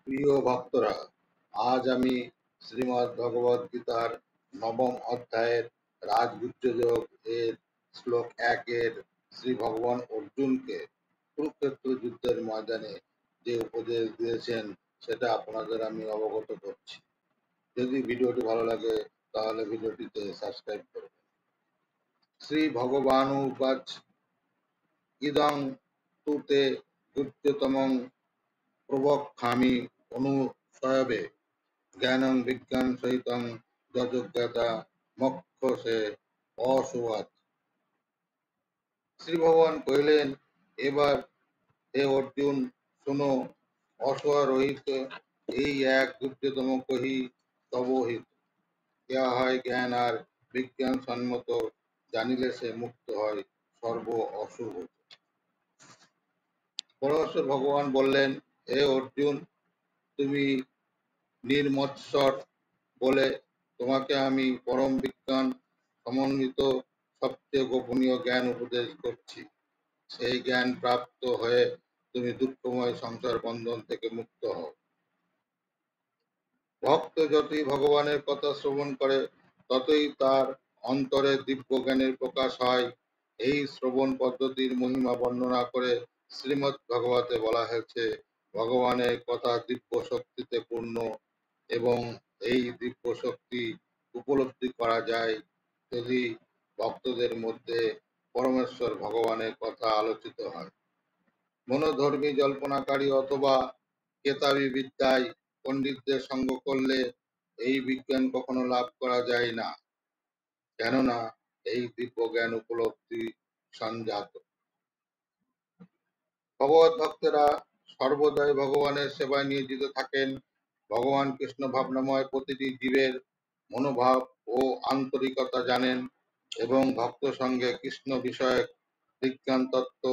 প্রিয় ভক্তরা, আজ আমি শ্রীমদ্ ভগবদ গীতার নবম অধ্যায়ের রাজগুহ্যযোগ এর শ্লোক ১-এর শ্রী ভগবান অর্জুনকে কুরুক্ষেত্র যুদ্ধের ময়দানে যে উপদেশ দিয়েছেন সেটা আপনাদের আমি অবগত করছি। যদি ভিডিওটি ভালো লাগে তাহলে ভিডিওটিতে সাবস্ক্রাইব করবেন। শ্রী ভগবানুবাচ ইদং তু তে গুহ্যতমং প্রবক্ষ্যামি অনুশয়বে জ্ঞানং বিজ্ঞান সহিতং যজ্ঞাতা মোক্ষসে অশুভাৎ। শ্রী ভগবান কহিলেন, এবার হে অর্জুন শোনো, অশ্বারোহিত এই এক গুহ্যতম কহি তব হিত। ইহা হয় জ্ঞান আর বিজ্ঞান সম্মত, জানিলে সে মুক্ত হয় সর্ব অশুভ। পরমেশ্বর ভগবান বললেন, হে অর্জুন, তুমি নির্মৎসর বলে তোমাকে আমি পরম বিজ্ঞান সমন্বিত সবচেয়ে গোপনীয় জ্ঞান উপদেশ করছি। সেই জ্ঞান প্রাপ্ত হয়ে তুমি দুঃখময় সংসার বন্ধন থেকে মুক্ত হও। ভক্ত যতই ভগবানের কথা শ্রবণ করে ততই তার অন্তরে দিব্য জ্ঞানের প্রকাশ হয়। এই শ্রবণ পদ্ধতির মহিমা বর্ণনা করে শ্রীমদ্ ভাগবতে বলা হয়েছে, ভগবানের কথা দিব্য শক্তিতে পূর্ণ এবং এই দিব্য শক্তি উপলব্ধি করা যায় যদি ভক্তদের মধ্যে পরমেশ্বর ভগবানের কথা আলোচিত হয়। মনোধর্মী জল্পনাকারী অথবা কেতাবী বিদ্যায় পণ্ডিতদের সঙ্গ করলে এই বিজ্ঞান কখনো লাভ করা যায় না, কেননা এই দিব্য জ্ঞান উপলব্ধি সঞ্জাত। ভগবত ভক্তেরা সর্বদাই ভগবানের সেবায় নিয়োজিত থাকেন। ভগবান কৃষ্ণ ভাবনাময় প্রতিটি জীবের মনোভাব ও আন্তরিকতা জানেন এবং ভক্ত সঙ্গে কৃষ্ণ বিষয়ক বিজ্ঞান তত্ত্ব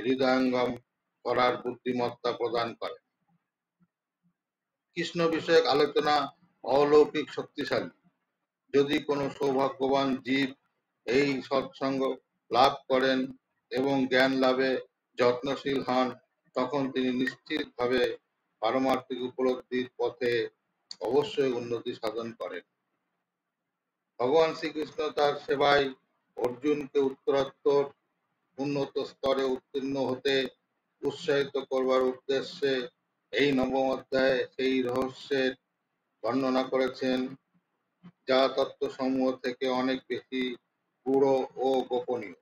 হৃদয়ঙ্গম করার বুদ্ধিমত্তা প্রদান করেন। কৃষ্ণ বিষয়ক আলোচনা অলৌকিক শক্তিশালী। যদি কোনো সৌভাগ্যবান জীব এই সৎসঙ্গ লাভ করেন এবং জ্ঞান লাভে যত্নশীল হন, তখন তিনি নিশ্চিতভাবে পারমার্থিক উপলব্ধির পথে অবশ্যই উন্নতি সাধন করেন। ভগবান শ্রীকৃষ্ণ তার সেবায় অর্জুনকে উত্তরোত্তর উন্নত স্তরে উত্তীর্ণ হতে উৎসাহিত করবার উদ্দেশ্যে এই নবম অধ্যায়ে সেই রহস্যের বর্ণনা করেছেন, যা তত্ত্বসমূহ থেকে অনেক বেশি গূঢ় ও গোপনীয়।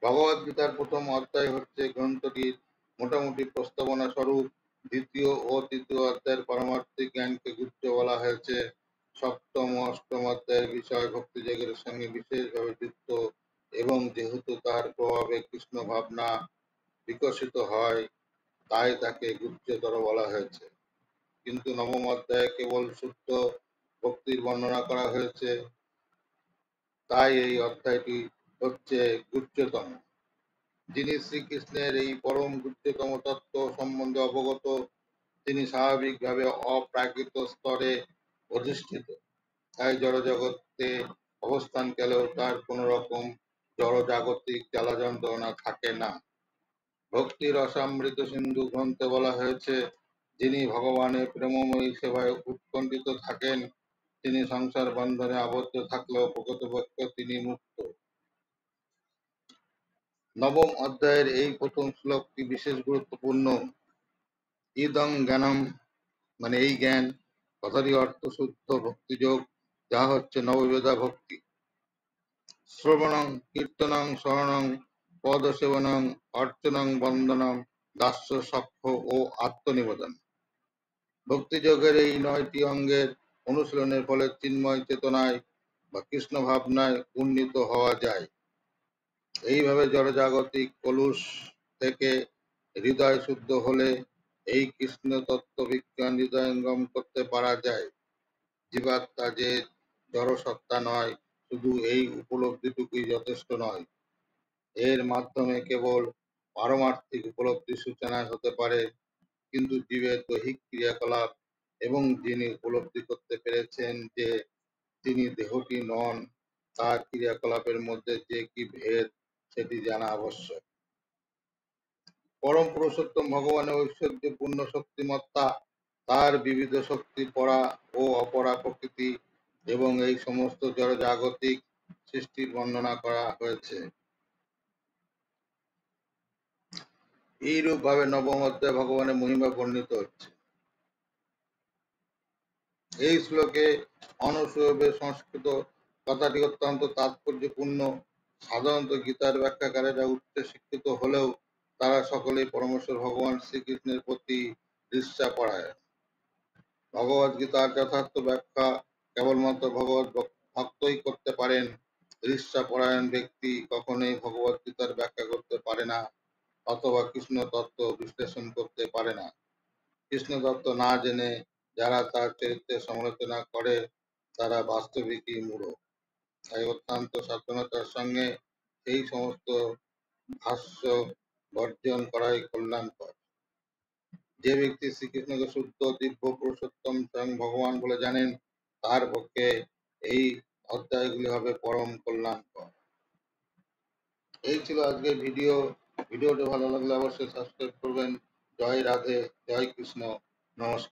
ভগবদ্গীতার প্রথম অধ্যায় হচ্ছে গ্রন্থটির মোটামুটি প্রস্তাবনা স্বরূপ। দ্বিতীয় ও তৃতীয় অধ্যায়ের পারমার্থিক জ্ঞানকে গুহ্য বলা হয়েছে। সপ্তম ও অষ্টম অধ্যায়ের বিষয় ভক্তিযোগের সঙ্গে বিশেষভাবে যুক্ত এবং যেহেতু তার প্রভাবে কৃষ্ণ ভাবনা বিকশিত হয়, তাই তাকে গুহ্যতর বলা হয়েছে। কিন্তু নবম অধ্যায়ে কেবল শুদ্ধ ভক্তির বর্ণনা করা হয়েছে, তাই এই অধ্যায়টি হচ্ছে গুহ্যতম। যিনি শ্রীকৃষ্ণের এই পরম গুহ্যতম তত্ত্ব সম্বন্ধে অবগত, তিনি স্বাভাবিকভাবে অপ্রাকৃত স্তরে অধিষ্ঠিত। তাই জড়জগতে অবস্থানকালেও তার কোন রকম জড়জাগতিক জ্বালা যন্ত্রণা থাকে না। ভক্তি রসামৃত সিন্ধু গ্রন্থে বলা হয়েছে, যিনি ভগবানের প্রেমময়ী সেবায় উৎকণ্ঠিত থাকেন, তিনি সংসার বন্ধনে আবদ্ধ থাকলেও প্রকৃতপক্ষে তিনি মুক্ত। নবম অধ্যায়ের এই প্রথম শ্লোকটি বিশেষ গুরুত্বপূর্ণ। ইদং জ্ঞানম মানে এই জ্ঞান, কথাটি অর্থ শুদ্ধ ভক্তিযোগ, যা হচ্ছে নববিধা ভক্তি। শ্রবণং কীর্তনং শরণং পদসেবনং অর্চনং বন্দনং দাস্য সখ্য ও আত্মনিবেদন। ভক্তিযোগের এই ৯টি অঙ্গের অনুশীলনের ফলে চিন্ময় চেতনায় বা কৃষ্ণ ভাবনায় উন্নীত হওয়া যায়। এইভাবে জড়জাগতিক কলুষ থেকে হৃদয় শুদ্ধ হলে এই কৃষ্ণ তত্ত্ব বিজ্ঞান হৃদয়ঙ্গম করতে পারা যায়। জীবাত্মা যে জড়সত্তা নয়, শুধু এই উপলব্ধিটুকুই যথেষ্ট নয়। এর মাধ্যমে কেবল পারমার্থিক উপলব্ধির সূচনা হতে পারে, কিন্তু জীবের দৈহিক ক্রিয়াকলাপ এবং যিনি উপলব্ধি করতে পেরেছেন যে তিনি দেহটি নন, তার ক্রিয়াকলাপের মধ্যে যে কি ভেদ সেটি জানা আবশ্যক। পরম পুরুষোত্তম ভগবানের ঐশ্বর্য পূর্ণ শক্তিমত্তা, তার বিবিধ শক্তি পরা ও অপরা প্রকৃতি এবং এই সমস্ত জড়জাগতিক সৃষ্টির বর্ণনা করা হয়েছে। এইরূপ ভাবে নবম অধ্যায়ে ভগবানের মহিমা বর্ণিত হচ্ছে। এই শ্লোকে অনসূয়বে সংস্কৃত কথাটি অত্যন্ত তাৎপর্যপূর্ণ। সাধারণত গীতার ব্যাখ্যাকারেরা উচ্চ শিক্ষিত হলেও তারা সকলেই পরমেশ্বর ভগবান শ্রীকৃষ্ণের প্রতি ঈর্ষাপরায়ণ। ভগবদ গীতার যথার্থ ব্যাখ্যা কেবলমাত্র ভগবত ভক্তই করতে পারেন। ঈর্ষাপরায়ণ ব্যক্তি কখনোই ভগবদ গীতার ব্যাখ্যা করতে পারে না অথবা কৃষ্ণ তত্ত্ব বিশ্লেষণ করতে পারে না। কৃষ্ণ তত্ত্ব না জেনে যারা তার চরিত্রের সমালোচনা করে তারা বাস্তবিকই মূঢ়। তাই অত্যন্ত সাবধানতার সঙ্গে এই সমস্ত ভাষ্য বর্জন করাই কল্যাণকর। যে ব্যক্তি শ্রীকৃষ্ণকে শুদ্ধ দিব্য পুরুষোত্তম স্বয়ং ভগবান বলে জানেন, তার পক্ষে এই অধ্যায়গুলি হবে পরম কল্যাণকর। এই ছিল আজকের ভিডিও। ভিডিওটি ভালো লাগলে অবশ্যই সাবস্ক্রাইব করবেন। জয় রাধে, জয় কৃষ্ণ, নমস্কার।